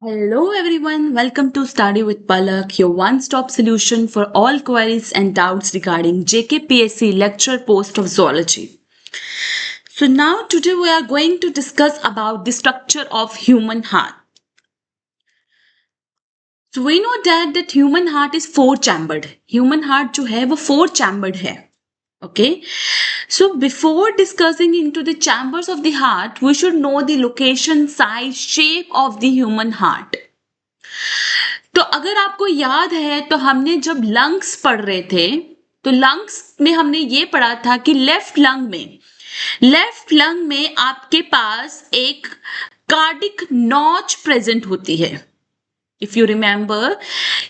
Hello everyone, welcome to Study with Palak, your one-stop solution for all queries and doubts regarding JKPSC lecture post of zoology. So now today we are going to discuss about the structure of human heart. So we know that human heart is four-chambered. Human heart जो है वो four-chambered है. Okay. So before discussing into the chambers of the heart, we should know the location, size, shape of the human heart. तो अगर आपको याद है तो हमने जब लंग्स पढ़ रहे थे तो लंग्स में हमने ये पढ़ा था कि लेफ्ट लंग में आपके पास एक कार्डिक नॉच प्रेजेंट होती है. इफ यू रिमेंबर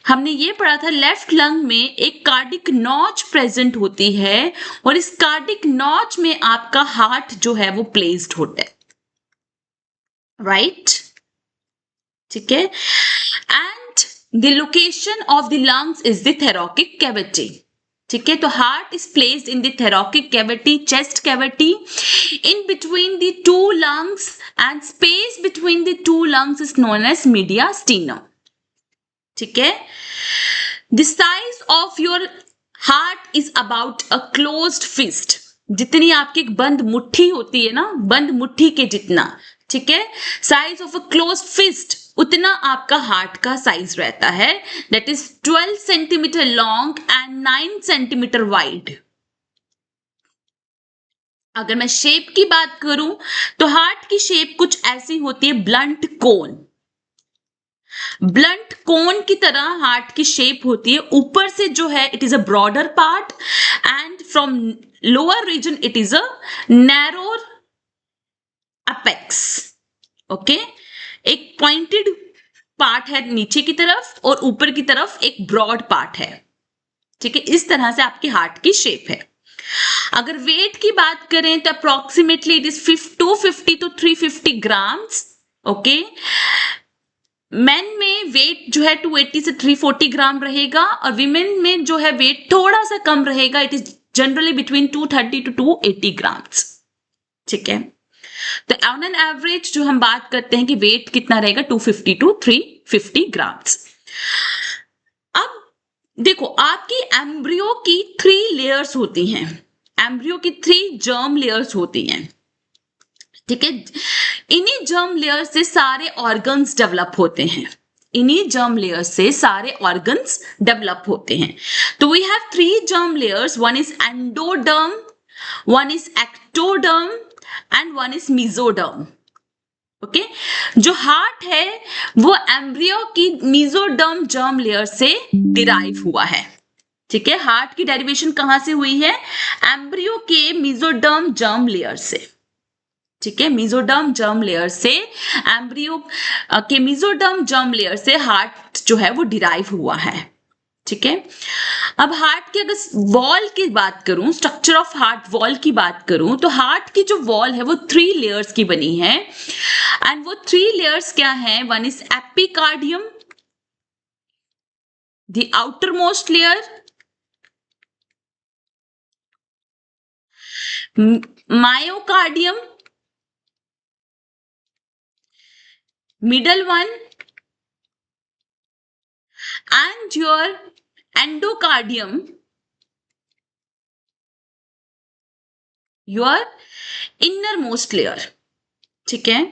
हमने ये पढ़ा था लेफ्ट लंग में एक कार्डिक नॉच प्रेजेंट होती है और इस कार्डिक नॉच में आपका हार्ट जो है वो प्लेस्ड होता है. राइट, ठीक है. And the location of the lungs is the thoracic cavity. ठीक है, तो heart is placed in the thoracic cavity, chest cavity, in between the two lungs, and space between the two lungs is known as mediastinum. ठीक है. The size of your heart is about a closed fist. जितनी आपकी एक बंद मुट्ठी होती है ना, बंद मुट्ठी के जितना, ठीक है, size of a closed fist उतना आपका हार्ट का साइज रहता है. That is 12 centimetre long and 9 centimetre wide. अगर मैं शेप की बात करूं तो हार्ट की शेप कुछ ऐसी होती है, ब्लंट कोन. ब्लंट कोन की तरह हार्ट की शेप होती है. ऊपर से जो है it is a broader part and from lower region it is a narrower apex. Okay, एक पॉइंटेड पार्ट है नीचे की तरफ और ऊपर की तरफ एक ब्रॉड पार्ट है. ठीक है, इस तरह से आपके हार्ट की शेप है. अगर वेट की बात करें तो approximately it is 250 to 350 grams. Okay, main में वेट जो है 280 से 340 ग्राम रहेगा और विमेन में जो है वेट थोड़ा सा कम रहेगा. It is generally between 230 to 280 grams. ठीक है, तो ऑन एन एवरेज जो हम बात करते हैं कि वेट कितना रहेगा, 250 to 350 ग्राम्स. अब देखो, आपकी एम्ब्रियो की 3 लेयर्स होती हैं. एम्ब्रियो की 3 जर्म लेयर्स होती हैं. ठीक है, इन्हीं जर्म लेयर से सारे ऑर्गन्स डेवलप होते हैं. इन्हीं जर्म लेयर से सारे ऑर्गन्स डेवलप होते हैं. तो we have 3 germ layers. One is endoderm, one is ectoderm and one is mesoderm. Okay, जो हार्ट है वो एम्ब्रियो की मेसोडर्म जर्म लेयर से डिराइव हुआ है. ठीक है, हार्ट की डेरिवेशन कहां से हुई है, एम्ब्रियो के मेसोडर्म जर्म लेयर से. ठीक है, मेसोडर्म जर्म लेयर से, एम्ब्रियो के मेसोडर्म जर्म लेयर से हार्ट जो है वो डिराइव हुआ है. ठीक है, अब हार्ट की अगर वॉल की बात करूं, स्ट्रक्चर ऑफ हार्ट वॉल की बात करूं, तो हार्ट की जो वॉल है वो 3 लेयर्स की बनी है. एंड वो 3 लेयर्स क्या है, one is epicardium, the outer most layer, myocardium, middle one, and your endocardium, your innermost layer. ठीक है,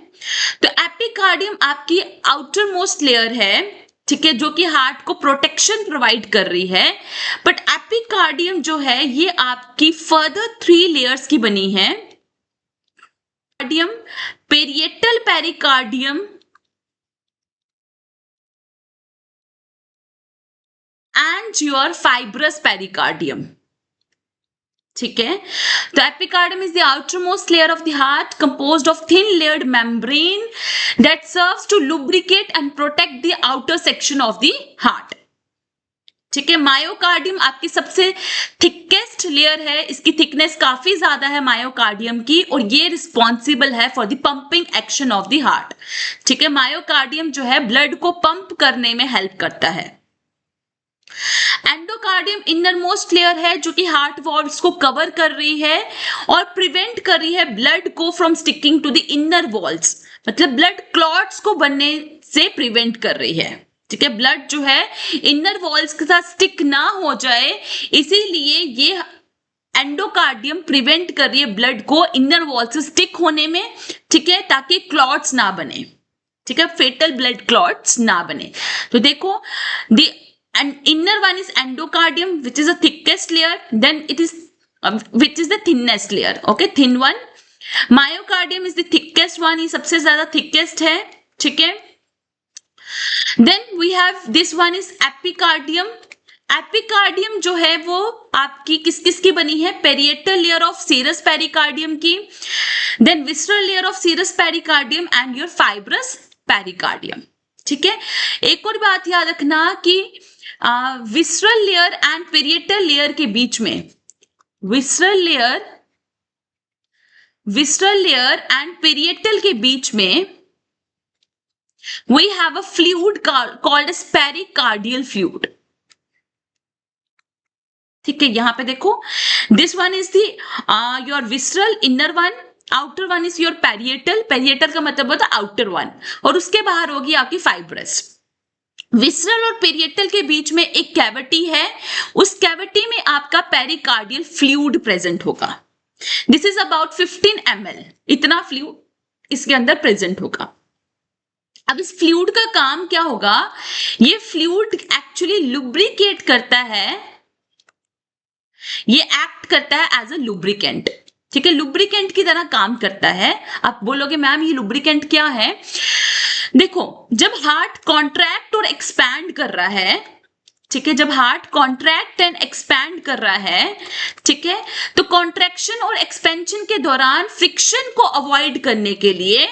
तो एपिकार्डियम आपकी आउटर मोस्ट लेयर है. ठीक है, जो कि हार्ट को प्रोटेक्शन प्रोवाइड कर रही है. बट एपिकार्डियम जो है ये आपकी फर्दर 3 लेयर्स की बनी है. Parietal pericardium and your fibrous pericardium. ठीक है, तो epicardium is the outermost layer of the heart composed of thin layered membrane that serves to lubricate and protect the outer section of the heart. ठीक है, myocardium आपकी सबसे thickest layer है. इसकी thickness काफी ज्यादा है मायोकार्डियम की और ये रिस्पॉन्सिबल है for the pumping action of the heart. ठीक है, मायोकार्डियम जो है ब्लड को पंप करने में हेल्प करता है. एंडोकार्डियम इनर मोस्ट लेयर है जो कि हार्ट वॉल्स को कवर कर रही है और प्रिवेंट कर रही है ब्लड को from sticking to the inner walls. मतलब ब्लड क्लॉट्स को बनने से प्रिवेंट कर रही है। ठीक है, ब्लड जो है इनर वॉल्स के साथ स्टिक ना हो जाए, इसीलिए ये एंडोकार्डियम प्रिवेंट कर रही है ब्लड को इनर वॉल से स्टिक होने में। ठीक है, ताकि क्लॉट्स ना बने। ठीक है, फेटल ब्लड क्लॉट्स ना बने। तो देखो, the inner one is endocardium, which is the thickest layer, then it is which is the thinnest layer, okay, thin one. Myocardium is the thickest one, ये सबसे ज्यादा thickest है। ठीक है, then we have this one is epicardium। Epicardium जो है वो आपकी किस किस की बनी है, parietal layer of serous pericardium की, then visceral layer of serous pericardium and your fibrous pericardium. ठीक है, एक और बात याद रखना कि visceral layer and parietal layer के बीच में, विसरल लेयर एंड पेरिएटल के बीच में we have a fluid called as pericardial fluid। ठीक है, यहां पे देखो, this one is the your visceral inner one, outer one is your parietal का मतलब होता है outer one, और उसके बाहर होगी आपकी फाइब्रस। विसरल और पेरिएटल के बीच में एक कैविटी है, उस कैविटी में आपका पेरिकार्डियल फ्लूइड प्रेजेंट होगा। दिस इज अबाउट 15 ml, इतना फ्लूइड इसके अंदर प्रेजेंट होगा। अब इस फ्लूइड का काम क्या होगा, ये फ्लूइड एक्चुअली लुब्रिकेट करता है, ये एक्ट करता है एज अ लुब्रिकेंट। ठीक है, लुब्रिकेंट की तरह काम करता है। आप बोलोगे मैम ये लुब्रिकेंट क्या है? देखो, जब हार्ट कॉन्ट्रैक्ट और एक्सपैंड कर रहा है, ठीक है, जब हार्ट कॉन्ट्रैक्ट एंड एक्सपैंड कर रहा है, ठीक है, तो कॉन्ट्रैक्शन और एक्सपेंशन के दौरान फ्रिक्शन को अवॉइड करने के लिए,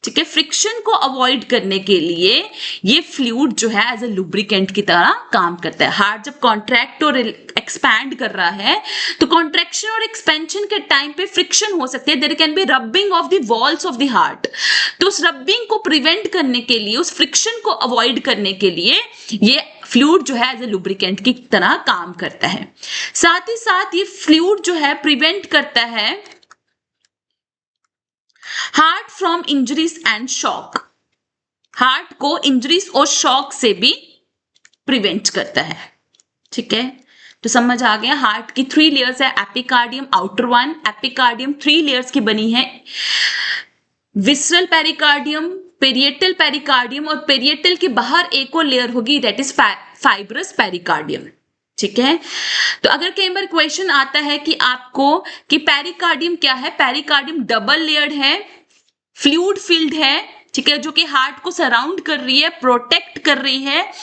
ठीक है, फ्रिक्शन को अवॉइड करने के लिए ये फ्लूइड जो है एज अ लुब्रिकेंट की तरह काम करता है। हार्ट जब कॉन्ट्रैक्ट और एक्सपैंड कर रहा है तो कॉन्ट्रैक्शन और एक्सपेंशन के टाइम पे फ्रिक्शन हो सकती है, there can be rubbing off the walls of the heart. तो उस रबिंग को प्रिवेंट करने के लिए, उस फ्रिक्शन को अवॉइड करने के लिए ये फ्लूइड जो है एज ए लुब्रिकेंट की तरह काम करता है। साथ ही साथ ये फ्लूइड जो है प्रिवेंट करता है heart from injuries and shock, heart को इंजरीज और शॉक से भी प्रिवेंट करता है। ठीक है, तो समझ आ गया। हार्ट की 3 लेयर्स है, epicardium, outer one. Epicardium 3 layers की बनी है, विसरल पेरिकार्डियम, पेरिएटल पेरिकार्डियम, और पेरिएटल के बाहर एक और लेयर होगी, दैट इज फाइब्रस पेरिकार्डियम। ठीक है, तो अगर कई बार क्वेश्चन आता है कि आपको कि पेरिकार्डियम क्या है, पेरिकार्डियम डबल लेयर्ड है, फ्लूइड फिल्ड है, ठीक है, जो कि हार्ट को सराउंड कर रही है, प्रोटेक्ट कर रही है,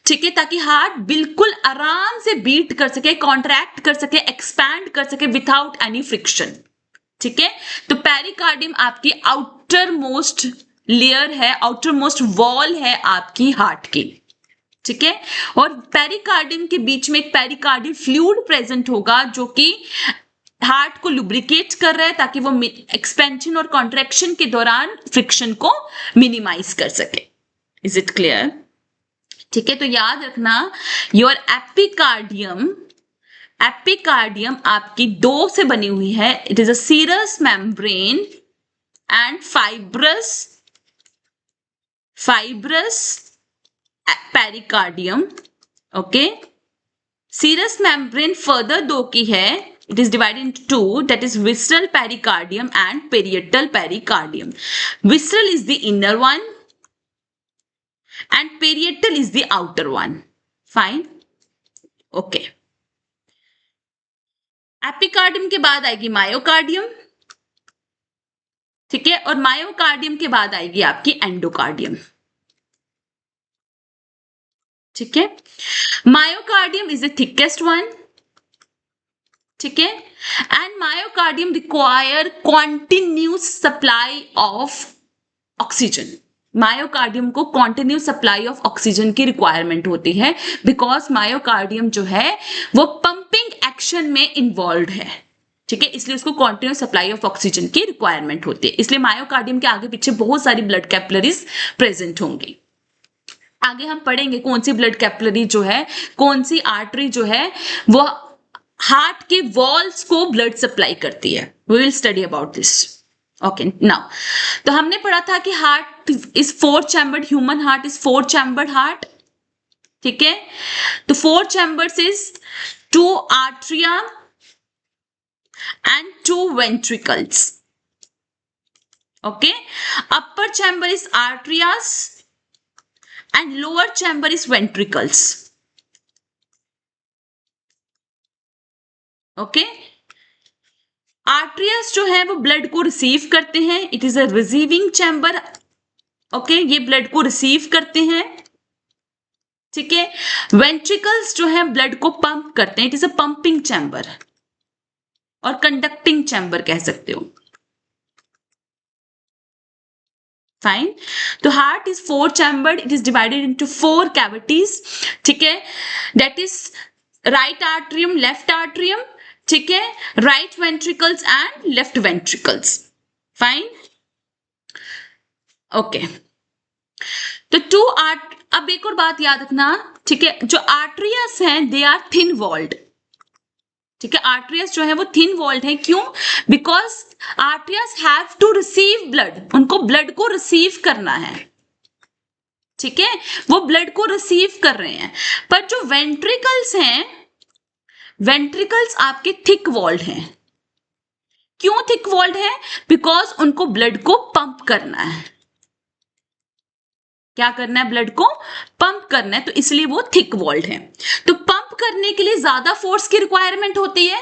ठीक है, ताकि हार्ट बिल्कुल आराम से बीट कर सके, कॉन्ट्रैक्ट कर सके, एक्सपैंड कर सके विदाउट एनी फ्रिक्शन। ठीक है, तो पेरिकार्डियम आपकी आउटर मोस्ट लेयर है, आउटर मोस्ट वॉल है आपकी हार्ट की। ठीक है, और पेरिकार्डियम के बीच में एक पेरिकार्डियल फ्लूइड प्रेजेंट होगा जो कि हार्ट को लुब्रिकेट कर रहा है ताकि वो एक्सपेंशन और कॉन्ट्रैक्शन के दौरान फ्रिक्शन को मिनिमाइज कर सके। Is it clear? ठीक है, तो याद रखना योर एपिकार्डियम आपकी 2 से बनी हुई है। It is a serous membrane and fibrous pericardium. Okay, serous membrane further 2 की है, it is divided into 2, that is visceral pericardium and parietal pericardium. Visceral is the inner one and parietal is the outer one. Fine, okay. Epicardium के बाद आएगी myocardium, ठीक है, और myocardium के बाद आएगी आपकी एंडोकार्डियम। ठीक है, myocardium is the thickest one, ठीक है, and myocardium require continuous supply of oxygen. Myocardium को कॉन्टिन्यूस सप्लाई ऑफ ऑक्सीजन की रिक्वायरमेंट होती है, बिकॉज मायोकार्डियम जो है वो पंपिंग एक्शन में इन्वॉल्व है। ठीक है, इसलिए उसको कॉन्टिन्यूस सप्लाई ऑफ ऑक्सीजन की रिक्वायरमेंट होती है, इसलिए मायोकार्डियम के आगे पीछे बहुत सारी ब्लड कैपिलरीज प्रेजेंट होंगी। आगे हम पढ़ेंगे कौन सी ब्लड कैपिलरी जो है, कौन सी आर्टरी जो है वो हार्ट के वॉल्स को ब्लड सप्लाई करती है। We will study about this. Okay now, तो हमने पढ़ा था कि heart is four chambered, human heart is four chambered heart, ठीक है। तो four chambers is two atria and two ventricles, okay. Upper chamber is atrias and lower chamber is ventricles, okay. Atrias जो है वो ब्लड को receive करते हैं, it is a receiving chamber, okay, ये ब्लड को रिसीव करते हैं, ठीक है। वेंट्रिकल्स जो है ब्लड को पंप करते हैं, it is a pumping chamber और कंडक्टिंग चैम्बर कह सकते हो, फाइन। तो heart is four chambered, it is divided into four cavities, ठीक है। That is right atrium, left atrium, ठीक है, right ventricles and left ventricles, fine, okay. तो टू आर्ट, अब एक और बात याद रखना, ठीक है, जो आर्टरियस हैं दे आर थिन वॉल्ड, ठीक है। आर्टरियस जो है वो थिन वॉल्ड है, क्यों? Because atrias have to receive blood, उनको ब्लड को रिसीव करना है, ठीक है, वो ब्लड को रिसीव कर रहे हैं। पर जो वेंट्रिकल्स हैं, वेंट्रिकल्स आपके थिक वॉल्ड हैं। क्यों थिक वॉल्ड है? बिकॉज उनको ब्लड को पंप करना है, क्या करना है, ब्लड को पंप करना है, तो इसलिए वो थिक वॉल्ड है। तो पंप करने के लिए ज्यादा फोर्स की रिक्वायरमेंट होती है,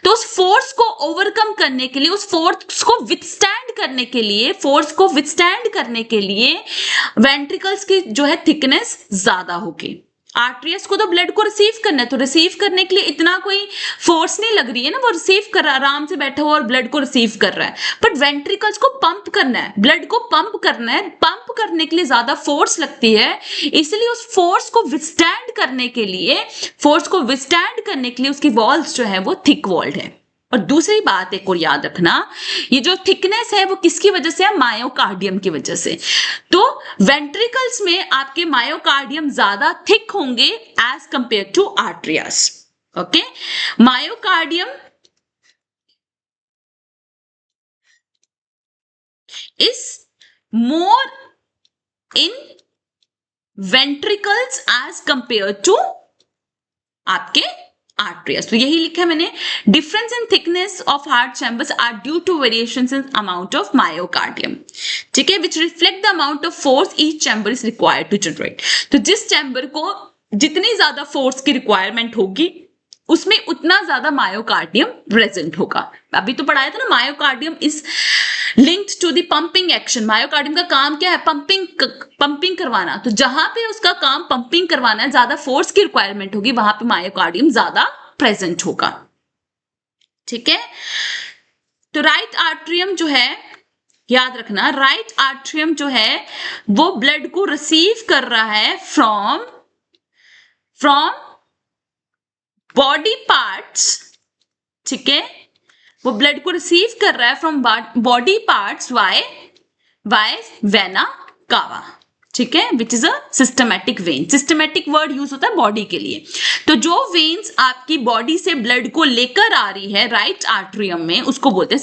तो उस फोर्स को ओवरकम करने के लिए, उस फोर्स को विथस्टैंड करने के लिए, फोर्स को विथस्टैंड करने के लिए वेंट्रिकल्स की जो है थिकनेस ज्यादा होगी। आर्टरियस को तो ब्लड को रिसीव करना है, तो रिसीव करने के लिए इतना कोई फोर्स नहीं लग रही है ना, वो रिसीव कर रहा है, आराम से बैठा हुआ और ब्लड को रिसीव कर रहा है। बट वेंट्रिकल्स को पंप करना है, ब्लड को पंप करना है, पंप करने के लिए ज्यादा फोर्स लगती है, इसलिए उस फोर्स को विथस्टैंड करने के लिए, फोर्स को विथस्टैंड करने के लिए उसकी वॉल्स जो है वो थिक वॉल्ड है। और दूसरी बात एक और याद रखना, ये जो थिकनेस है वो किसकी वजह से है? मायोकार्डियम की वजह से। तो वेंट्रिकल्स में आपके मायोकार्डियम ज्यादा थिक होंगे as compared to atrias, okay. Myocardium is more in ventricles as compared to आपके आर्टरियस। तो यही लिखा है मैंने, difference in thickness of heart chambers are due to variations in amount of myocardium, ठीक है, which reflect the amount of force each chamber is required to generate. तो जिस चैम्बर को जितनी ज्यादा फोर्स की रिक्वायरमेंट होगी उसमें उतना ज्यादा मायोकार्डियम प्रेजेंट होगा। अभी तो पढ़ाया था ना, myocardium is linked to the pumping action. Myocardium का काम क्या है? पंपिंग करवाना। तो जहां पे उसका काम पंपिंग करवाना है, ज्यादा फोर्स की रिक्वायरमेंट होगी, वहां पे मायोकार्डियम ज्यादा प्रेजेंट होगा, ठीक है। तो राइट आर्ट्रियम जो है, याद रखना, राइट आर्ट्रियम जो है वो ब्लड को रिसीव कर रहा है फ्रॉम बॉडी पार्ट्स, ठीक है, वो ब्लड को रिसीव कर रहा है from body parts via vena cava, ठीक है, which is a systematic vein. Systematic word use होता है बॉडी के लिए। तो जो वेन्स आपकी बॉडी से ब्लड को लेकर आ रही है राइट आर्ट्रियम में, उसको बोलते हैं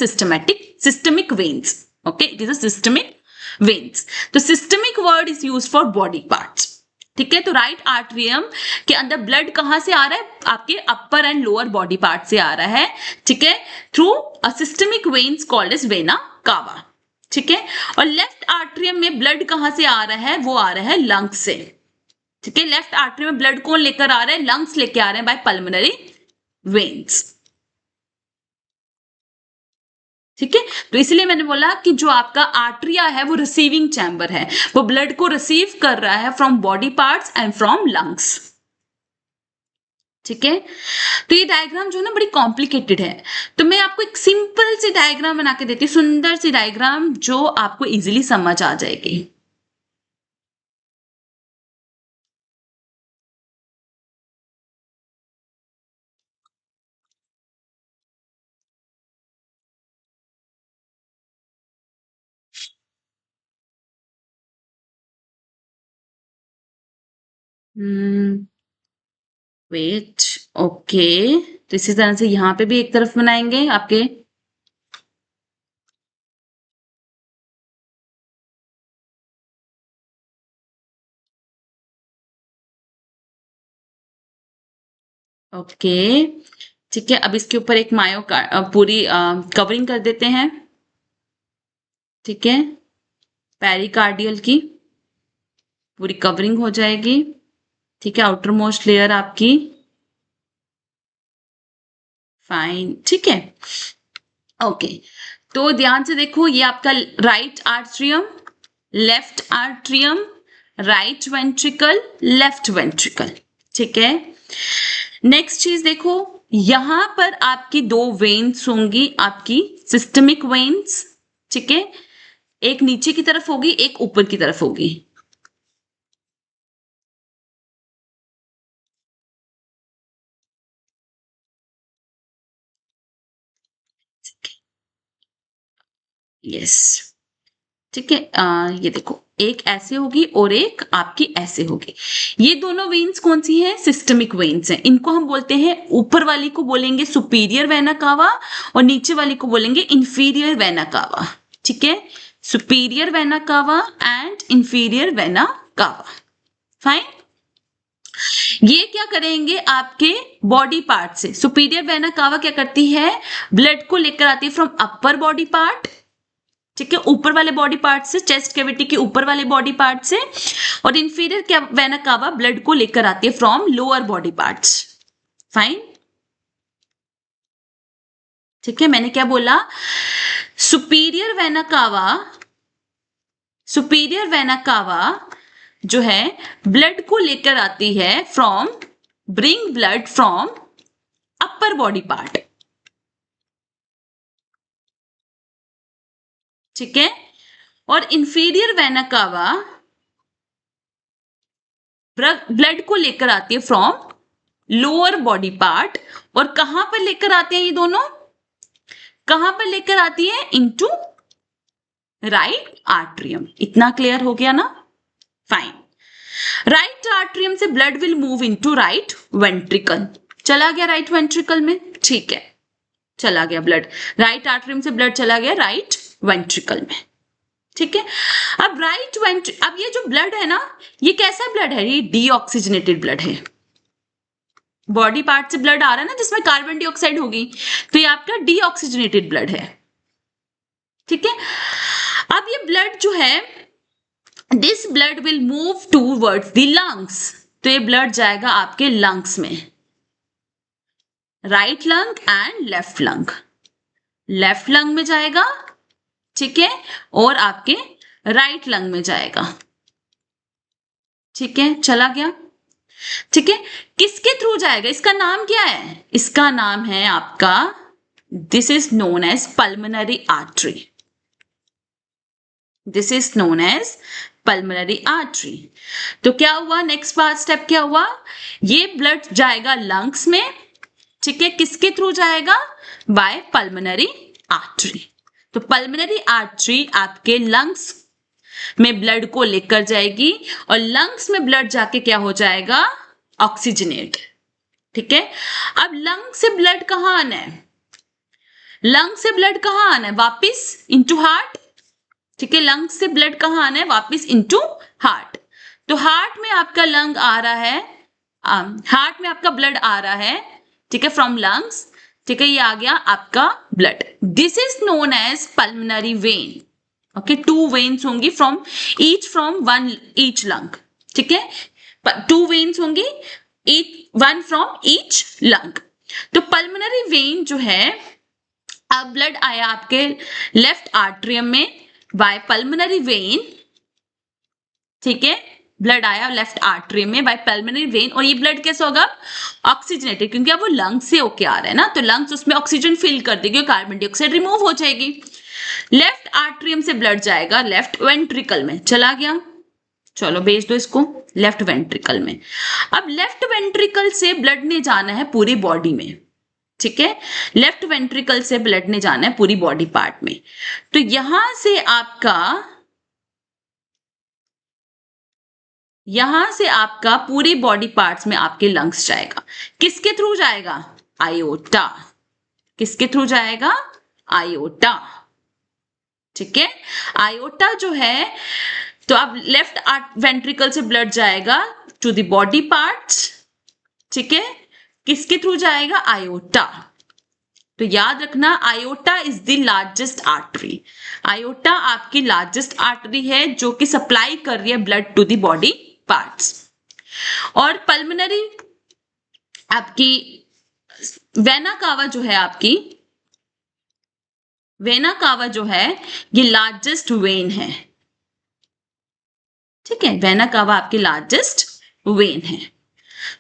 systemic veins, okay, it is a systemic veins. तो systemic word is use for body parts, ठीक है। तो राइट आर्ट्रियम के अंदर ब्लड कहां से आ रहा है? आपके upper and lower body part से आ रहा है, ठीक है, through a systemic veins called as vena cava, ठीक है। और लेफ्ट आर्ट्रियम में ब्लड कहां से आ रहा है? वो आ रहा है लंग्स से, ठीक है। लेफ्ट आर्ट्रियम में ब्लड कौन लेकर आ रहा है? लंग्स लेके आ रहे हैं बाय पल्मोनरी वेन्स, ठीक है। तो इसलिए मैंने बोला कि जो आपका आर्ट्रिया है वो रिसीविंग चैम्बर है, वो ब्लड को रिसीव कर रहा है from body parts and from lungs, ठीक है। तो ये डायग्राम जो है ना बड़ी कॉम्प्लिकेटेड है, तो मैं आपको एक सिंपल सी डायग्राम बना के देती हूँ, सुंदर सी डायग्राम जो आपको इजीली समझ आ जाएगी। वेट, ओके, तो इसी तरह से यहाँ पे भी एक तरफ बनाएंगे आपके, ओके, ठीक है। अब इसके ऊपर एक पूरी कवरिंग कर देते हैं, ठीक है। पेरिकार्डियल की पूरी कवरिंग हो जाएगी, ठीक है। आउटर मोस्ट लेयर आपकी फाइन, ठीक है। ओके, तो ध्यान से देखो, ये आपका right atrium, left atrium, right ventricle, left ventricle, ठीक है। नेक्स्ट चीज देखो, यहां पर आपकी दो वेन्स होंगी, आपकी सिस्टमिक वेन्स, ठीक है। एक नीचे की तरफ होगी, एक ऊपर की तरफ होगी। यस, ठीक है। ये देखो, एक ऐसे होगी और एक आपकी ऐसे होगी। ये दोनों वेन्स कौन सी हैं? सिस्टमिक वेन्स हैं। इनको हम बोलते हैं, ऊपर वाली को बोलेंगे सुपीरियर वेना कावा और नीचे वाली को बोलेंगे इंफीरियर वेना कावा, ठीक है। Superior vena cava and inferior vena कावा, फाइन। ये क्या करेंगे? आपके बॉडी पार्ट से सुपीरियर वेना कावा क्या करती है? ब्लड को लेकर आती है फ्रॉम अपर बॉडी पार्ट, ठीक है, ऊपर वाले बॉडी पार्ट से, चेस्ट कैविटी के ऊपर वाले बॉडी पार्ट से। और इंफीरियर वेना कावा ब्लड को लेकर आती है from lower body parts, fine, ठीक है। मैंने क्या बोला? Superior vena cava, superior vena cava जो है ब्लड को लेकर आती है from, bring blood from upper body part, ठीक है। और इंफीरियर वेना कावा ब्लड को लेकर आती है फ्रॉम लोअर बॉडी पार्ट। और कहां पर लेकर आते हैं ये दोनों? कहां पर लेकर आती है? Into right atrium. इतना क्लियर हो गया ना? फाइन। राइट आर्ट्रियम से blood will move into right ventricle. चला गया राइट वेंट्रिकल में, ठीक है, चला गया ब्लड। राइट आर्ट्रियम से ब्लड चला गया राइट वेंट्रिकल में, ठीक है। अब ये जो ब्लड है ना, ये कैसा ब्लड है? ये डीऑक्सीजनेटेड ब्लड है। बॉडी पार्ट से ब्लड आ रहा है ना जिसमें कार्बन डाइऑक्साइड होगी, तो ये आपका डीऑक्सीजनेटेड ब्लड है, ठीक है। अब ये ब्लड जो है, this blood will move towards the lungs. तो ये ब्लड जाएगा आपके लंग्स में, right lung and left lung. Left lung में जाएगा, ठीक है, और आपके राइट लंग में जाएगा, ठीक है, चला गया, ठीक है। किसके थ्रू जाएगा? इसका नाम क्या है? इसका नाम है आपका, this is known as pulmonary artery. This is known as pulmonary artery. तो क्या हुआ? नेक्स्ट स्टेप क्या हुआ? ये ब्लड जाएगा लंग्स में, ठीक है। किसके थ्रू जाएगा? By pulmonary artery. तो पल्मोनरी आर्टरी आपके लंग्स में ब्लड को लेकर जाएगी और लंग्स में ब्लड जाके क्या हो जाएगा? ऑक्सीजनेट, ठीक है। अब लंग से ब्लड कहां आना है? लंग से ब्लड कहां आना है? वापिस इनटू हार्ट, ठीक है। लंग से ब्लड कहां आना है? वापिस इनटू हार्ट। तो हार्ट में आपका लंग आ रहा है, हार्ट में आपका ब्लड आ रहा है, ठीक है, फ्रॉम लंग्स, ठीक है। ये आ गया आपका blood. This is known as pulmonary vein, okay. 2 veins होंगी फ्रॉम ईच लंग, ठीक है। 2 वेन्स होंगी, वन फ्रॉम ईच लंग। तो पल्मोनरी वेन जो है, अब ब्लड आया आपके लेफ्ट आर्ट्रियम में बाय पल्मोनरी वेन, ठीक है। ब्लड आया लेफ्ट आर्टरी में बाय पल्मोनरी वेन। और ये ब्लड कैसा होगा? ऑक्सीजनेटेड, क्योंकि अब वो लंग्स से होके आ रहा है ना, तो लंग्स उसमें ऑक्सीजन फिल कर देगी और कार्बन डाइऑक्साइड रिमूव हो जाएगी। लेफ्ट आर्ट्रियम से ब्लड जाएगा लेफ्ट वेंट्रिकल में, चला गया, चलो भेज दो इसको लेफ्ट वेंट्रिकल में। अब लेफ्ट वेंट्रिकल से ब्लड ने जाना है पूरी बॉडी में, ठीक है। लेफ्ट वेंट्रिकल से ब्लड ने जाना है पूरी बॉडी पार्ट में। तो यहां से आपका पूरी बॉडी पार्ट्स में आपके लंग्स जाएगा। किसके थ्रू जाएगा? आयोटा। किसके थ्रू जाएगा? आयोटा, ठीक है। आयोटा जो है, तो अब लेफ्ट वेंट्रिकल से ब्लड जाएगा टू द बॉडी पार्ट्स, ठीक है, किसके थ्रू जाएगा? आयोटा। तो याद रखना, aorta is the largest artery. Aorta आपकी लार्जेस्ट आर्टरी है जो कि सप्लाई कर रही है blood to the body parts. और पल्मोनरी आपकी वेना कावा जो है, आपकी वेना कावा जो है ये लार्जेस्ट वेन है। ठीक है, वेना कावा आपकी लार्जेस्ट वेन है।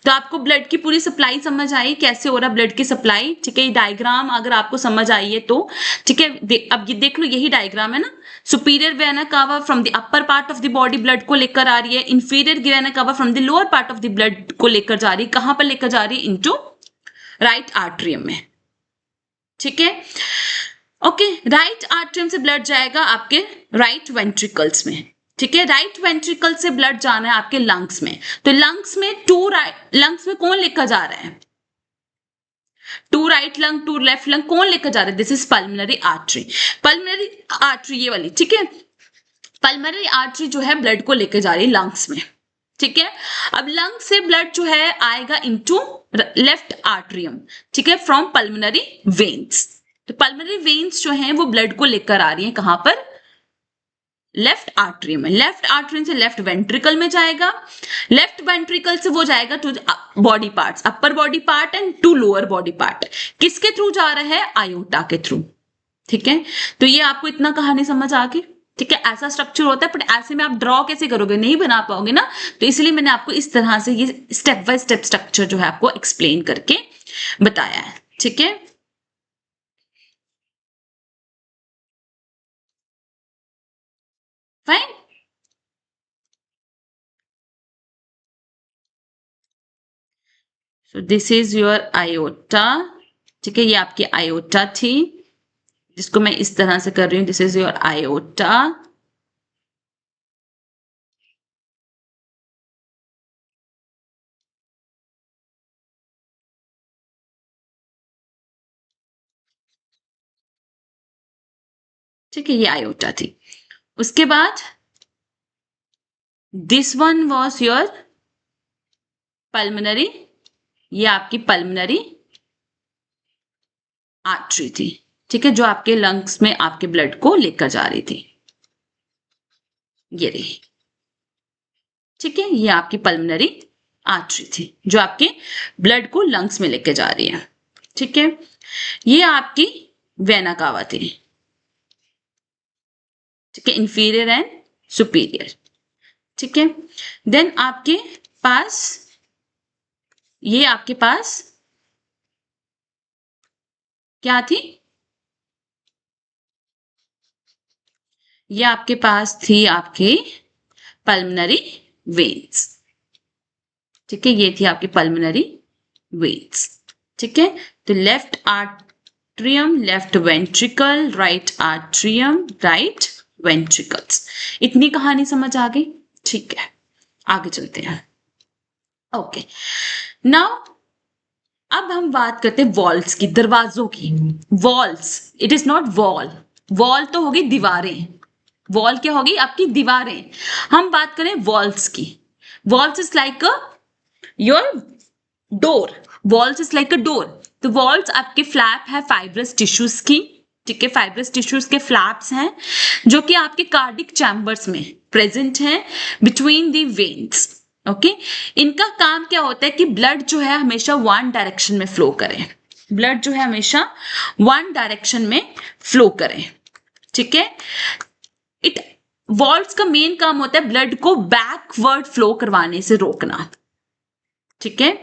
तो आपको ब्लड की पूरी सप्लाई समझ आई, कैसे हो रहा ब्लड की सप्लाई। ठीक है, ये डायग्राम अगर आपको समझ आई है तो ठीक है, अब ये देख लो, यही डायग्राम है ना। Superior vena cava from the upper part of the body blood को लेकर आ रही है, इंफीरियर वेना कावा from the lower part of the blood को लेकर जा रही है। कहां पर लेकर जा रही है? इनटू राइट आर्टरियम में। ठीक है, ओके, राइट आर्टरियम से ब्लड जाएगा आपके राइट वेंट्रिकल्स में। ठीक है, राइट वेंट्रिकल से ब्लड जाना है आपके लंग्स में। तो लंग्स में लंग्स में कौन लेकर जा रहा है? To right lung, to left lung, कौन लेकर जा रहा है? This is pulmonary artery. Pulmonary artery ये वाली, ठीक है, पल्मोनरी आर्टरी जो है ब्लड को लेकर जा रही है लंग्स में। ठीक है, अब लंग से ब्लड जो है आएगा इनटू लेफ्ट आर्टरियम। ठीक है, फ्रॉम पल्मोनरी वेन्स। तो पल्मोनरी वेन्स जो हैं वो ब्लड को लेकर आ रही हैं कहां पर? लेफ्ट आर्टरी में। लेफ्ट आर्टरी से लेफ्ट वेंट्रिकल में जाएगा, लेफ्ट वेंट्रिकल से वो जाएगा to body parts, upper body part and to lower body part. किसके थ्रू जा रहा है? आयोटा के थ्रू। ठीक है, तो ये आपको इतना कहानी समझ आ गई। ठीक है, ऐसा स्ट्रक्चर होता है, बट ऐसे में आप ड्रॉ कैसे करोगे? नहीं बना पाओगे ना। तो इसलिए मैंने आपको इस तरह से ये स्टेप बाय स्टेप स्ट्रक्चर जो है आपको एक्सप्लेन करके बताया है। ठीक है, fine. So this is your iota. ठीक है, ये आपकी आयोटा थी जिसको मैं इस तरह से कर रही हूं। This is your iota. ठीक है, ये आयोटा थी। उसके बाद this one was your pulmonary. ये आपकी पल्मोनरी आर्टरी थी। ठीक है, जो आपके लंग्स में आपके ब्लड को लेकर जा रही थी, ये रही। ठीक है, ये आपकी पल्मोनरी आर्टरी थी जो आपके ब्लड को लंग्स में लेकर जा रही है। ठीक है, ये आपकी वेना कावा थी। ठीक है, इंफीरियर एंड सुपीरियर। ठीक है, देन आपके पास ये आपके पास क्या थी? ये आपके पास थी आपकी पल्मोनरी वेन्स। ठीक है, ये थी आपकी पल्मोनरी वेन्स। ठीक है, तो left atrium, left ventricle, right atrium, right ventricles. इतनी कहानी समझ आ गई? ठीक है, आगे चलते हैं। ओके, नाउ अब हम बात करते हैं वॉल्स की, दरवाजों की। Walls, it is not wall. Wall तो होगी दीवारें, वॉल क्या होगी? आपकी दीवारें। हम बात करें वॉल्स की। Walls is like a your door. Walls is like a door. तो वॉल्स आपके फ्लैप है फाइब्रस टिश्यूज की। ठीक है, फाइब्रस टिश्यूज के फ्लैप्स हैं जो कि आपके कार्डिक चैम्बर्स में प्रेजेंट हैं बिटवीन द वेन्स। ओके, इनका काम क्या होता है कि ब्लड जो है हमेशा वन डायरेक्शन में फ्लो करे। ब्लड जो है हमेशा वन डायरेक्शन में फ्लो करे। ठीक है, इट वॉल्व्स का मेन काम होता है ब्लड को बैकवर्ड फ्लो करवाने से रोकना। ठीक है,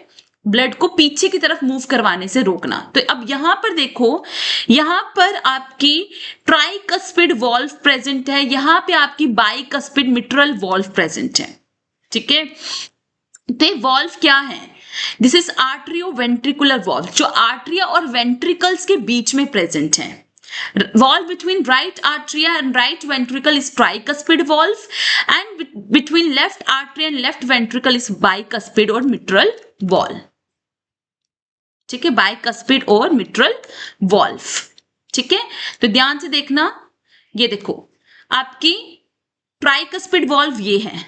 ब्लड को पीछे की तरफ मूव करवाने से रोकना। तो अब यहां पर देखो, यहां पर आपकी ट्राइकस्पिड वॉल्व प्रेजेंट है, यहां पे आपकी बाइकस्पिड मिट्रल वॉल्व प्रेजेंट है। ठीक है, तो ये वॉल्व क्या है? दिस इज आर्टरियो वेंट्रिकुलर वॉल्व, जो आर्टरिया और वेंट्रिकल्स के बीच में प्रेजेंट है। Valve between right atria and right ventricle is tricuspid valve, and between left artery and left ventricle is bicuspid और mitral valve. ठीक है, bicuspid और mitral valve. ठीक है, तो ध्यान से देखना, ये देखो आपकी ट्राइकस्पिड वॉल्व ये है।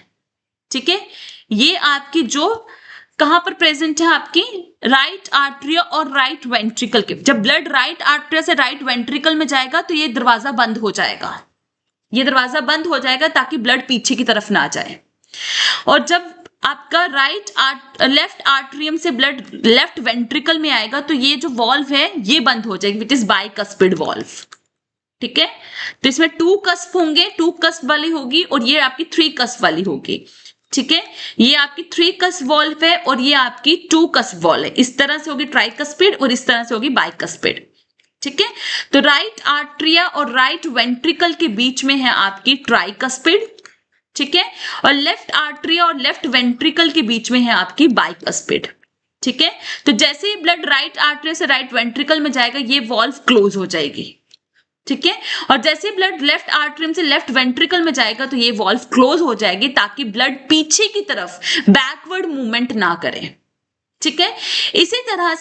ठीक है, ये आपकी जो कहां पर प्रेजेंट है आपकी राइट आर्टरिया और राइट वेंट्रिकल के। जब ब्लड राइट आर्टरिया से राइट वेंट्रिकल में जाएगा तो ये दरवाजा बंद हो जाएगा, ये दरवाजा बंद हो जाएगा ताकि ब्लड पीछे की तरफ ना जाए। और जब आपका लेफ्ट आर्टरियम से ब्लड लेफ्ट वेंट्रिकल में आएगा तो ये जो वॉल्व है ये बंद हो जाएगी, विच इज बाइकस्पिड वॉल्व। ठीक है, तो इसमें 2 कस्प होंगे, 2 कस्प वाली होगी और ये आपकी 3 कस्प वाली होगी। ठीक है, ये आपकी 3 कस्प वॉल्व है और ये आपकी 2 कस्प वॉल्व है। इस तरह से होगी ट्राइकस्पिड और इस तरह से होगी बाइकस्पिड। ठीक है, तो राइट आर्टरिया और राइट वेंट्रिकल के बीच में है आपकी ट्राइकस्पिड। ठीक है, और लेफ्ट आर्टरिया और लेफ्ट वेंट्रिकल के बीच में है आपकी बाइकस्पिड। ठीक है, तो जैसे ही ब्लड राइट आर्टरिया से राइट वेंट्रिकल में जाएगा ये वॉल्व क्लोज हो जाएगी। ठीक है, और जैसे ब्लड लेफ्ट आर्टरियम से लेफ्ट वेंट्रिकल में जाएगा तो ये वॉल्व क्लोज हो जाएगी ताकि ब्लड पीछे की तरफ बैकवर्ड मूवमेंट ना करे। ठीक है, इसी तरह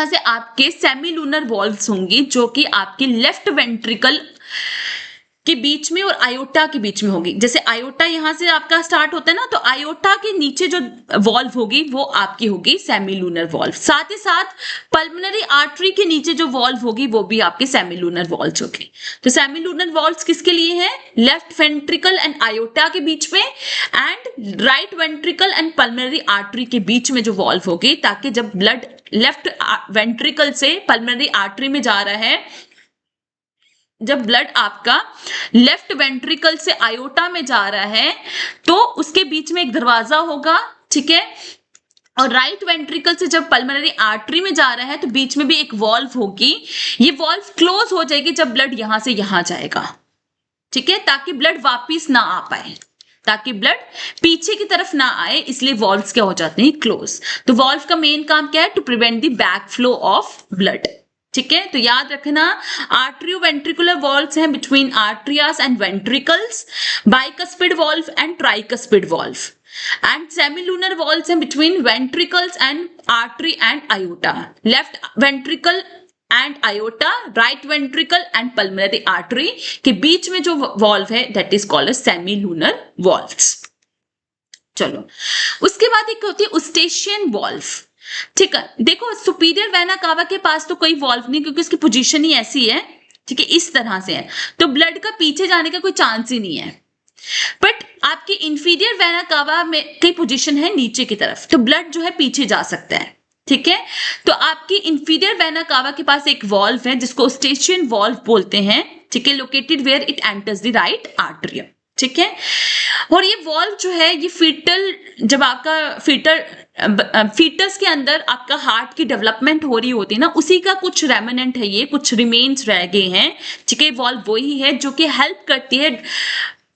से आपके सेमीलूनर वॉल्व्स होंगी जो कि आपकी लेफ्ट वेंट्रिकल के बीच में और आयोटा के बीच में होगी। जैसे आयोटा यहां से आपका स्टार्ट होता है ना, तो आयोटा के नीचे जो वॉल्व होगी वो आपकी होगी सेमीलूनर वॉल्व। साथ ही साथ पल्मोनरी आर्टरी के नीचे जो वॉल्व होगी वो भी आपकी सेमीलूनर वॉल्व्स होगी। तो सेमीलूनर वॉल्व्स किसके लिए है? लेफ्ट वेंट्रिकल एंड आयोटा के बीच में and right ventricle and pulmonary artery के बीच में जो वॉल्व होगी, ताकि जब ब्लड लेफ्ट वेंट्रिकल से पल्मोनरी आर्टरी में जा रहा है, जब ब्लड आपका लेफ्ट वेंट्रिकल से आयोटा में जा रहा है तो उसके बीच में एक दरवाजा होगा। ठीक है, और राइट वेंट्रिकल से जब पल्मोनरी आर्टरी में जा रहा है तो बीच में भी एक वॉल्व होगी। ये वॉल्व क्लोज हो जाएगी जब ब्लड यहां से यहां जाएगा। ठीक है, ताकि ब्लड वापिस ना आ पाए, ताकि ब्लड पीछे की तरफ ना आए, इसलिए वॉल्व्स क्या हो जाते हैं? क्लोज। तो वॉल्व का मेन काम क्या है? To prevent the back flow of blood. ठीक है, तो याद रखना आर्टरियो वेंट्रिकुलर वॉल्व्स हैं between atrias and ventricles, bicuspid valve and tricuspid valve, and semilunar valves हैं between ventricles and artery and aorta, left ventricle and aorta, right ventricle and pulmonary artery के बीच में जो वॉल्व है that is called semilunar valves. चलो, उसके बाद एक होती है उस्टेशियन वॉल्व। ठीक है, देखो सुपीरियर वेना कावा के पास तो कोई वॉल्व नहीं, क्योंकि उसकी पोजीशन ही ऐसी है। ठीक है, इस तरह से है, तो ब्लड का पीछे जाने का कोई चांस ही नहीं है। बट आपकी इंफीरियर वेना कावा में की पोजीशन है नीचे की तरफ, तो ब्लड जो है पीछे जा सकता है। ठीक है, तो आपकी इंफीरियर वेना कावा के पास एक वॉल्व है जिसको उस्टेशियन वॉल्व बोलते हैं। ठीक है, located where it enters the right atrium. ठीक है, और ये वॉल्व जो है ये जब आपका फीटस के अंदर आपका हार्ट की डेवलपमेंट हो रही होती है ना, उसी का कुछ रेमिनेंट है, ये कुछ रिमेन्स रह गए हैं। ठीक है, वॉल्व वही है जो कि हेल्प करती है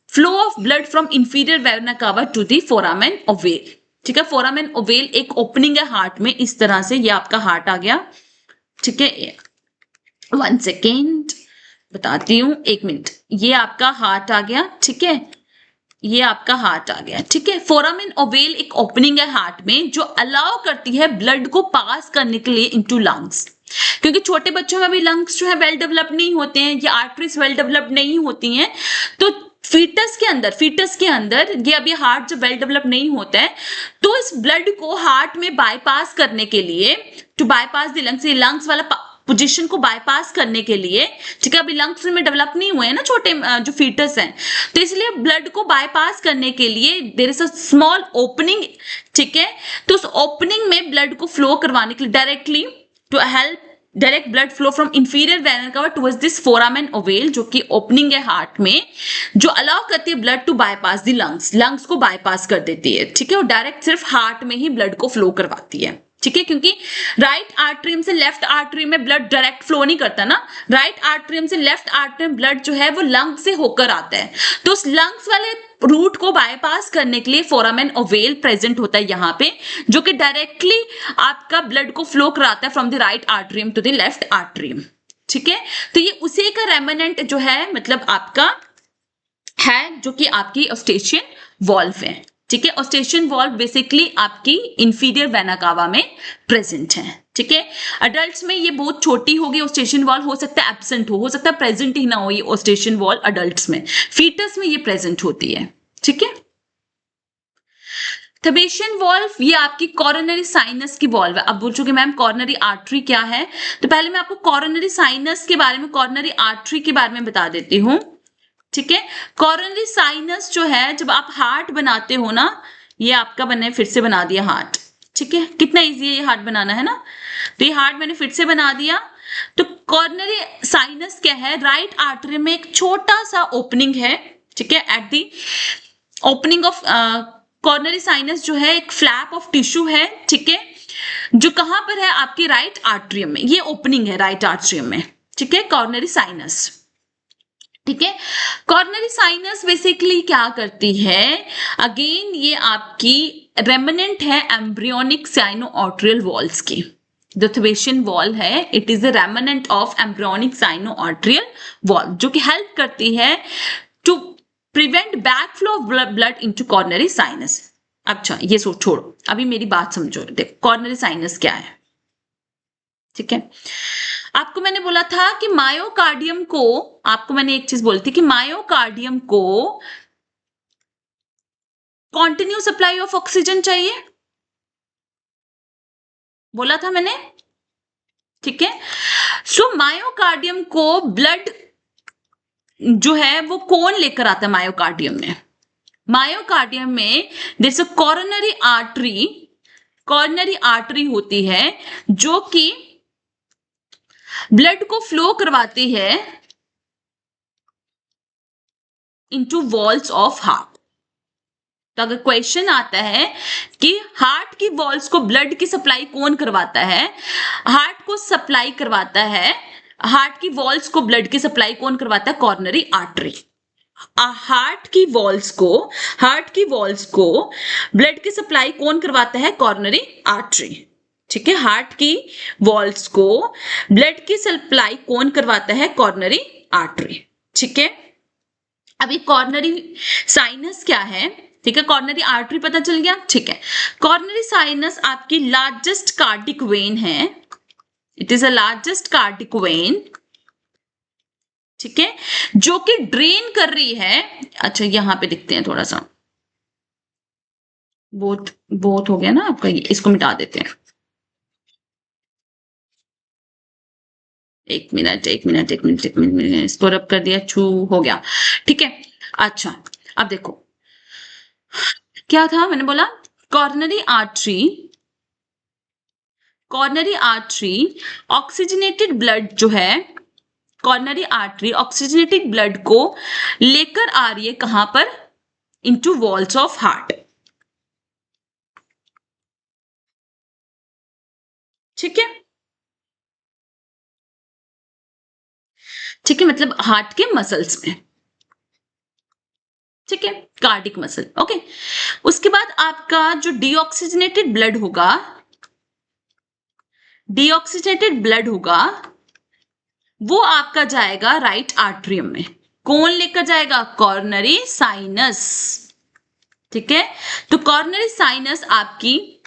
flow of blood from inferior vena cava to the foramen ovale. ठीक है, फोरामेन ओवेल एक ओपनिंग है हार्ट में, इस तरह से ये आपका हार्ट आ गया। ठीक है, 1 सेकेंड बताती हूँ, 1 मिनट। ये आपका हार्ट आ गया। ठीक है, ये आपका हार्ट आ गया। ठीक है, फोरामेन ओवेल एक ओपनिंग है हार्ट में जो अलाउ करती है ब्लड को पास करने के लिए इनटू लंग्स, क्योंकि छोटे बच्चों में अभी लंग्स जो है वेल डेवलप नहीं होते हैं, या आर्टरीज वेल डेवलप नहीं होती हैं, तो फीटस के अंदर ये अभी हार्ट जब वेल डेवलप नहीं होता है तो इस ब्लड को हार्ट में बाईपास करने के लिए, टू बाईपास द लंग्स, ये लंग्स वाला पोजीशन को बाईपास करने के लिए, ठीक है, अभी लंग्स में डेवलप नहीं हुए हैं ना छोटे जो फीटस हैं, तो इसलिए ब्लड को बाईपास करने के लिए there is a small opening. ठीक है, तो उस ओपनिंग में ब्लड को फ्लो करवाने के लिए directly to help direct blood flow from inferior vena cava towards this foramen ovale, जो कि ओपनिंग है हार्ट में, जो अलाउ करती है blood to bypass the lungs को बाईपास कर देती है। ठीक है, और डायरेक्ट सिर्फ हार्ट में ही ब्लड को फ्लो करवाती है। ठीक है, क्योंकि राइट आर्टरियम से लेफ्ट आर्टरियम में ब्लड डायरेक्ट फ्लो नहीं करता ना, राइट आर्टरियम से लेफ्ट आर्टरियम ब्लड जो है वो लंग से होकर आता है, तो उस लंग्स वाले रूट को बाईपास करने के लिए फोरामेन ओवेल प्रेजेंट होता है यहाँ पे, जो कि डायरेक्टली आपका ब्लड को फ्लो कराता है from the right atrium to the left atrium. ठीक है, तो ये उसी का रेमिनेंट जो है, मतलब आपका है, जो कि आपकी ऑस्टेशियन वॉल्व है। ठीक है, ऑस्टेशियन वॉल्व बेसिकली आपकी इंफीरियर वेना कावा में प्रेजेंट है। ठीक है, अडल्ट्स में ये बहुत छोटी होगी ऑस्टेशियन वॉल्व, हो सकता है एब्सेंट हो सकता है प्रेजेंट ही ना हो ये ऑस्टेशियन वॉल्व अडल्ट्स में, फीटस में ये प्रेजेंट होती है। ठीक है, थबेशियन वॉल्व ये आपकी कॉरोनरी साइनस की वॉल्व है। अब पूछोगे मैम कॉरोनरी आर्टरी क्या है, तो पहले मैं आपको कॉरोनरी साइनस के बारे में, कॉरोनरी आर्टरी के बारे में बता देती हूँ। ठीक है, कॉरोनरी साइनस जो है, जब आप हार्ट बनाते हो ना, ये आपका बने, फिर से बना दिया हार्ट। ठीक है, कितना इजी है ये हार्ट बनाना, है ना। तो ये हार्ट मैंने फिर से बना दिया। तो कॉर्नरी साइनस क्या है, राइट आर्टरी में एक छोटा सा ओपनिंग है। ठीक है, at the opening of coronary sinus जो है एक फ्लैप ऑफ टिश्यू है। ठीक है, जो कहां पर है, आपके राइट आर्ट्रियम में, ये ओपनिंग है राइट आर्ट्रियम में। ठीक है, कॉर्नरी साइनस। ठीक है, कॉर्नरी साइनस बेसिकली क्या करती है, अगेन ये आपकी रेमिनेंट है एम्ब्रियोनिक साइनो आर्टरियल वॉल्स की। जो थबेशियन वॉल है, it is the remnant of embryonic sino atrial wall, जो कि हेल्प करती है to prevent back flow of blood into coronary sinus. अच्छा ये छोड़ो, अभी मेरी बात समझो। देखो कॉर्नरी साइनस क्या है। ठीक है, आपको मैंने बोला था कि मायोकार्डियम को, आपको मैंने एक चीज बोली थी कि मायोकार्डियम को कॉन्टिन्यू सप्लाई ऑफ ऑक्सीजन चाहिए, बोला था मैंने। ठीक है, सो मायोकार्डियम को ब्लड जो है वो कौन लेकर आता है मायोकार्डियम में, मायोकार्डियम में जैसे कॉरोनरी आर्टरी, कॉरोनरी आर्टरी होती है जो कि ब्लड को फ्लो करवाती है इनटू वॉल्स ऑफ हार्ट। तो अगर क्वेश्चन आता है कि हार्ट की वॉल्स को ब्लड की सप्लाई कौन करवाता है, हार्ट को सप्लाई करवाता है, हार्ट की वॉल्स को ब्लड की सप्लाई कौन करवाता है, कॉर्नरी आर्टरी। हार्ट की वॉल्स को ब्लड की सप्लाई कौन करवाता है, कॉर्नरी आर्टरी। ठीक है, हार्ट की वॉल्स को ब्लड की सप्लाई कौन करवाता है, कॉर्नरी आर्टरी। ठीक है, अभी कॉर्नरी साइनस क्या है, ठीक है, कॉर्नरी आर्टरी पता चल गया। ठीक है, कॉर्नरी साइनस आपकी लार्जेस्ट कार्डिक वेन है, it is a largest cardiac when. ठीक है, जो कि ड्रेन कर रही है। अच्छा यहां पे दिखते हैं थोड़ा सा, बहुत बहुत हो गया ना आपका, ये इसको मिटा देते हैं। एक मिनट, इसको रब कर दिया, छू हो गया। ठीक है, अच्छा अब देखो क्या था, मैंने बोला कॉर्नरी आर्टरी ऑक्सीजनेटेड ब्लड जो है, कॉर्नरी आर्टरी ऑक्सीजनेटेड ब्लड को लेकर आ रही है कहां पर, इनटू वॉल्स ऑफ हार्ट। ठीक है, ठीक है, मतलब हार्ट के मसल्स में। ठीक है, कार्डिक मसल। ओके, उसके बाद आपका जो डीऑक्सीजनेटेड ब्लड होगा वो आपका जाएगा राइट आर्ट्रियम में। कौन लेकर जाएगा, कॉर्नरी साइनस। ठीक है, तो कॉर्नरी साइनस आपकी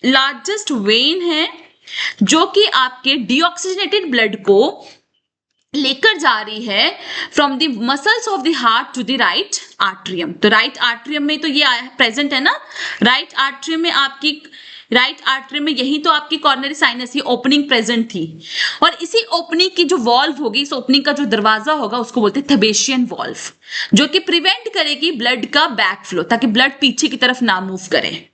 लार्जेस्ट वेन है जो कि आपके डीऑक्सीजनेटेड ब्लड को लेकर जा रही है from the muscles of the heart to the right atrium. तो राइट आर्ट्रियम में तो ये प्रेजेंट है ना, राइट आर्ट्रियम में यही तो आपकी कॉर्नरी साइनस की ओपनिंग प्रेजेंट थी, और इसी ओपनिंग की जो वॉल्व होगी, इस ओपनिंग का जो दरवाजा होगा उसको बोलते हैं थबेशियन वॉल्व, जो कि प्रिवेंट करेगी ब्लड का बैक फ्लो, ताकि ब्लड पीछे की तरफ ना मूव करे।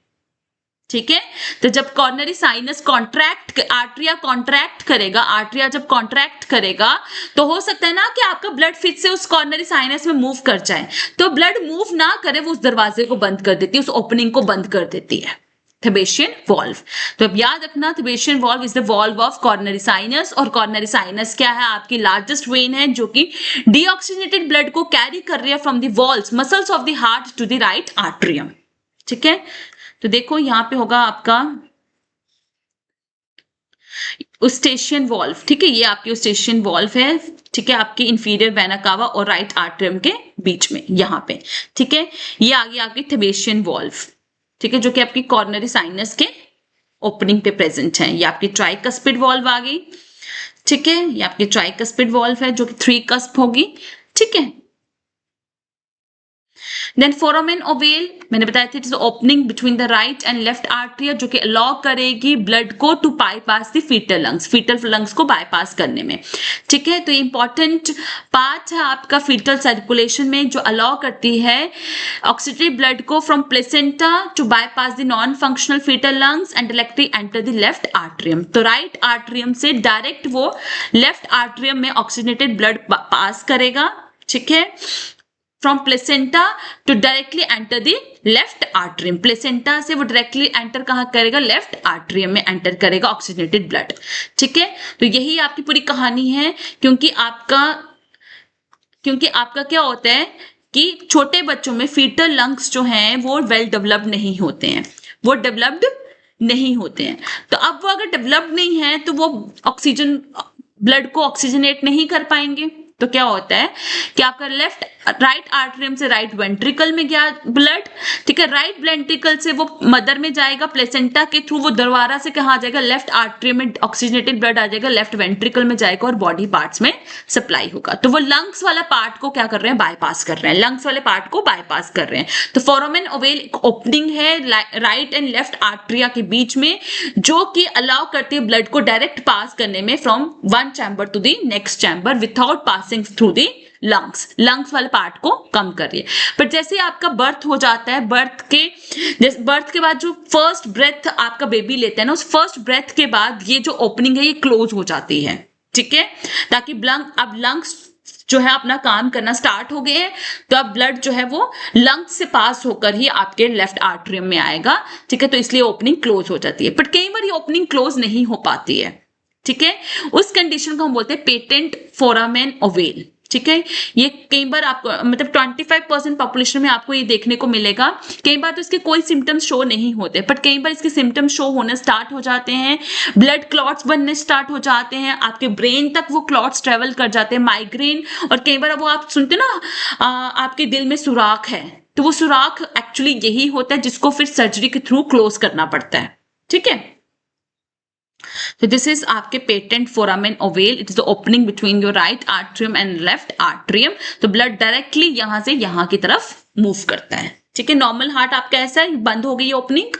ठीक है, तो जब कॉर्नरी साइनस आर्ट्रिया जब कॉन्ट्रैक्ट करेगा तो हो सकता है ना कि आपका ब्लड फिर से उस कॉर्नरी साइनस में मूव कर जाए, तो ब्लड मूव ना करे, वो उस दरवाजे को बंद कर देती है, उस ओपनिंग को बंद कर देती है, थबेशियन वॉल्व। तो अब याद रखना, Thebesian valve is the valve of coronary sinus, और कॉर्नरी साइनस क्या है, आपकी लार्जेस्ट वेन है जो कि डीऑक्सीजनेटेड ब्लड को कैरी कर रही है from the walls muscles of the heart to the right atrium. ठीक है, तो देखो यहां पे होगा आपका यूस्टेशियन वॉल्व। ठीक है, ये आपकी यूस्टेशियन वॉल्व है। ठीक है, आपकी इंफीरियर वेना कावा और राइट आर्ट्रियम के बीच में यहां पे। ठीक है, ये आ गई आपकी थबेशियन वॉल्व। ठीक है, जो कि आपकी कॉर्नरी साइनस के ओपनिंग पे प्रेजेंट है। ये आपकी ट्राइकस्पिड वॉल्व आ गई। ठीक है, ये आपकी ट्राइकस्पिड वॉल्व है जो कि 3 कस्प होगी। ठीक है, देन फोरामेन ओवेल मैंने बताया था, it is opening between the right and left artery, जो कि अलाउ करेगी ब्लड को to bypass the fetal lungs को बाईपास करने में। ठीक है, तो इंपॉर्टेंट पार्ट है आपका फीटल सर्कुलेशन में, जो अलाउ करती है ऑक्सीजनेटेड ब्लड को from placenta to bypass the non functional fetal lungs and directly enter the left atrium. तो राइट आर्टरियम से डायरेक्ट वो लेफ्ट आर्टरियम में ऑक्सीजनेटेड ब्लड पास करेगा। ठीक है, from placenta to directly enter the left atrium. Placenta से वो directly enter कहाँ करेगा? लेफ्ट आर्टरियम में एंटर करेगा ऑक्सीजनेटेड ब्लड। ठीक है, तो यही आपकी पूरी कहानी है। क्योंकि आपका क्या होता है कि छोटे बच्चों में फीटल लंग्स जो हैं वो वेल डेवलप्ड नहीं होते हैं, वो डेवलप्ड नहीं होते हैं। तो अब वो अगर डेवलप्ड नहीं है तो वो ऑक्सीजन ब्लड को ऑक्सीजनेट नहीं कर पाएंगे। तो क्या होता है कि आपका राइट आर्टरियम से राइट वेंट्रिकल में गया ब्लड। ठीक है, राइट वेंट्रिकल से वो मदर में जाएगा, प्लेसेंटा के थ्रू वो दोबारा से कहाँ आ जाएगा? लेफ्ट आर्टरियम में ऑक्सीजनेटेड ब्लड आ जाएगा, लेफ्ट वेंट्रिकल में जाएगा और बॉडी पार्ट्स में सप्लाई होगा। तो वो लंग्स वाला पार्ट को क्या कर रहे हैं? बाईपास कर रहे हैं, लंग्स वाले पार्ट को बाईपास कर रहे हैं। तो फोरामेन ओवेल एक ओपनिंग है राइट एंड लेफ्ट आर्टरिया के बीच में, जो कि अलाउ करती है ब्लड को डायरेक्ट पास करने में from one chamber to the next chamber without passing through the lungs वाले पार्ट को कम करिए। पर जैसे आपका बर्थ हो जाता है, बर्थ के बाद जो फर्स्ट ब्रेथ आपका बेबी लेता है ना, उस फर्स्ट ब्रेथ के बाद ये जो ओपनिंग है ये क्लोज हो जाती है। ठीक है, ताकि अब लंग्स जो है अपना काम करना स्टार्ट हो गए हैं, तो अब ब्लड जो है वो लंग्स से पास होकर ही आपके लेफ्ट आर्टरियम में आएगा। ठीक है, तो इसलिए ओपनिंग क्लोज हो जाती है। बट कई बार ये ओपनिंग क्लोज नहीं हो पाती है। ठीक है, उस कंडीशन को हम बोलते हैं पेटेंट फोरामेन ओवेल। ठीक है, ये कई बार आपको मतलब 25% पॉपुलेशन में आपको ये देखने को मिलेगा। कई बार तो इसके कोई सिम्टम्स शो नहीं होते, बट कई बार इसके सिम्टम्स शो होने स्टार्ट हो जाते हैं, ब्लड क्लॉट्स बनने स्टार्ट हो जाते हैं, आपके ब्रेन तक वो क्लॉट्स ट्रेवल कर जाते हैं, माइग्रेन। और कई बार वो आप सुनते ना आपके दिल में सुराख है, तो वो सुराख एक्चुअली यही होता है जिसको फिर सर्जरी के थ्रू क्लोज करना पड़ता है। ठीक है, तो दिस इज आपके patent foramen ovale, it is the opening between your right atrium and left atrium. तो ब्लड डायरेक्टली यहां से यहां की तरफ मूव करता है। ठीक है, नॉर्मल हार्ट आपका ऐसा है, बंद हो गई ओपनिंग,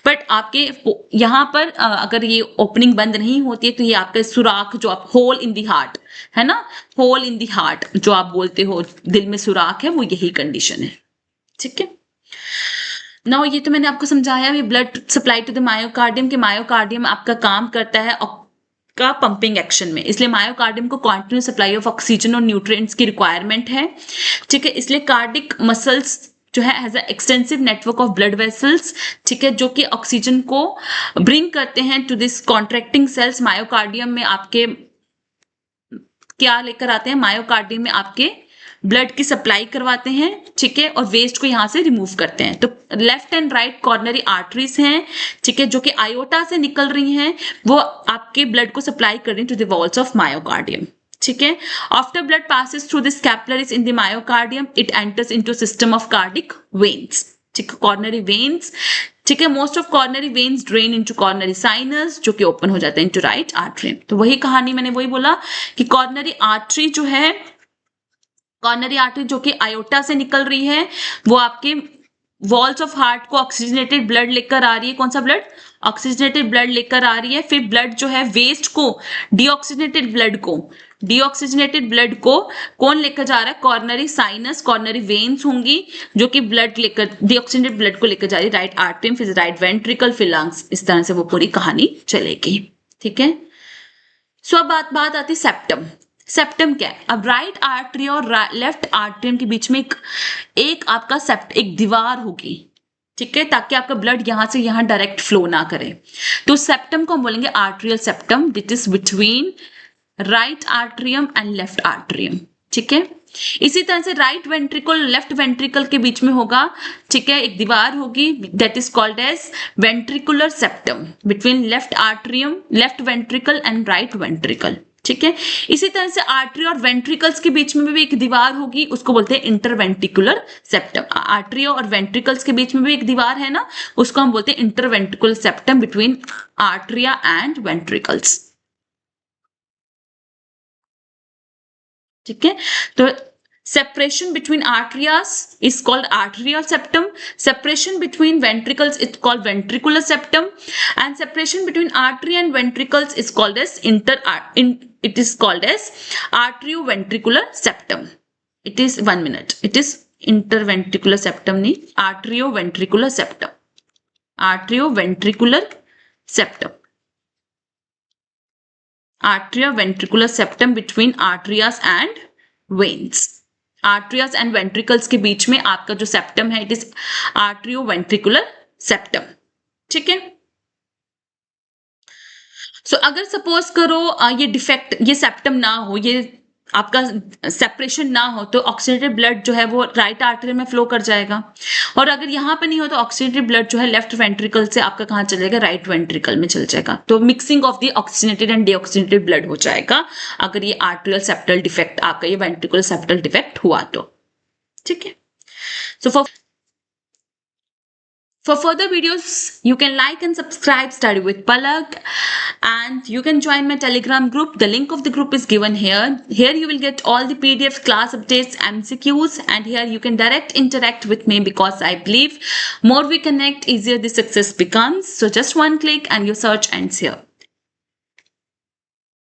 बट आपके यहां पर अगर ये ओपनिंग बंद नहीं होती है तो ये आपका सुराख जो आप होल इन दी हार्ट है ना, होल इन दी हार्ट जो आप बोलते हो दिल में सुराख है, वो यही कंडीशन है। ठीक है, नाउ ये तो मैंने आपको समझाया ये blood supply to the myocardium के मायोकार्डियम आपका काम करता है का पंपिंग एक्शन में, इसलिए मायोकार्डियम को कंटिन्यूस सप्लाई ऑफ ऑक्सीजन और न्यूट्रिएंट्स की रिक्वायरमेंट है। ठीक है, इसलिए कार्डिक मसल्स जो है has a extensive network of blood vessels. ठीक है, जो कि ऑक्सीजन को ब्रिंग करते हैं to this contracting cells. Myocardium में आपके क्या लेकर आते हैं? मायोकार्डियम में आपके ब्लड की सप्लाई करवाते हैं। ठीक है, और वेस्ट को यहां से रिमूव करते हैं। तो left and right coronary arteries हैं, ठीक है, जो कि आयोटा से निकल रही हैं, वो आपके ब्लड को सप्लाई कर रही हैं to the walls of myocardium. ठीक है, after blood passes through this capillaries in the myocardium it enters into system of cardiac veins. ठीक है, कॉर्नरी वेन्स। ठीक है, most of coronary veins drain into coronary sinus, जो कि open हो जाता है इनटू राइट आर्टरी। तो वही कहानी मैंने वही बोला कि कॉर्नरी आर्टरी जो है, कॉर्नरी आर्टरी जो कि आयोटा से निकल रही है, वो आपके वॉल्स ऑफ हार्ट को ऑक्सीजनेटेड ब्लड लेकर आ रही है। कौन सा ब्लड? ऑक्सीजनेटेड ब्लड लेकर आ रही है। फिर ब्लड जो है वेस्ट को, डीऑक्सीजनेटेड ब्लड को कौन लेकर जा रहा है? कॉर्नरी साइनस, कॉर्नरी वेन्स होंगी जो कि ब्लड लेकर, डीऑक्सीजनेटेड ब्लड को लेकर जा रही है राइट आर्टरी, फिर राइट वेंट्रिकल, फिर लंग्स। इस तरह से वो पूरी कहानी चलेगी। ठीक है, सो अब बात आती है सेप्टम। सेप्टम क्या है? अब राइट आर्टरी और लेफ्ट आर्टरियम के बीच में एक आपका एक दीवार होगी। ठीक है, ताकि आपका ब्लड यहां से यहां डायरेक्ट फ्लो ना करे। तो सेप्टम को हम बोलेंगे arterial septum, which is between right atrium and left atrium. ठीक है, इसी तरह से राइट वेंट्रिकल लेफ्ट वेंट्रिकल के बीच में होगा। ठीक है, एक दीवार होगी, that is called as ventricular septum between left atrium, left ventricle and right ventricle. ठीक है, इसी तरह से आर्टरी और वेंट्रिकल्स के बीच में भी एक दीवार होगी, उसको बोलते हैं इंटरवेंट्रिकुलर सेप्टम। आर्टरी और वेंट्रिकल्स के बीच में भी एक दीवार है ना, उसको हम बोलते हैं interventricular septum between atria and ventricles. ठीक है, तो Separation between arterias is called arterial septum. Separation between ventricles is called ventricular septum, and separation between artery and ventricles is called as arterioventricular septum. It is 1 minute. It is interventricular septum, nahi arterioventricular septum. Arterioventricular septum. Arterioventricular septum between arterias and veins. Atrias and ventricles के बीच में आपका जो septum है, it is आर्टरियोवेंट्रिकुलर septum. ठीक है. सो अगर suppose करो ये डिफेक्ट, ये सेप्टम ना हो, ये आपका सेपरेशन ना हो, तो ऑक्सीजनेटेड ब्लड जो है वो राइट आर्टरी में फ्लो कर जाएगा. और अगर यहाँ पे नहीं हो तो ऑक्सीजनेटेड ब्लड जो है लेफ्ट वेंट्रिकल से आपका कहाँ चलेगा, राइट वेंट्रिकल में चल जाएगा. तो mixing of the oxygenated and deoxygenated blood हो जाएगा अगर ये आर्टरियल सेप्टल डिफेक्ट, आपका ये वेंट्रिकुलर सेप्टल डिफेक्ट हुआ तो. ठीक है. सो for further videos, you can like and subscribe Study with Palak, and you can join my Telegram group. The link of the group is given here. Here you will get all the PDF class updates, MCQs, and here you can direct interact with me, because I believe more we connect, easier the success becomes. So just one click and your search ends here.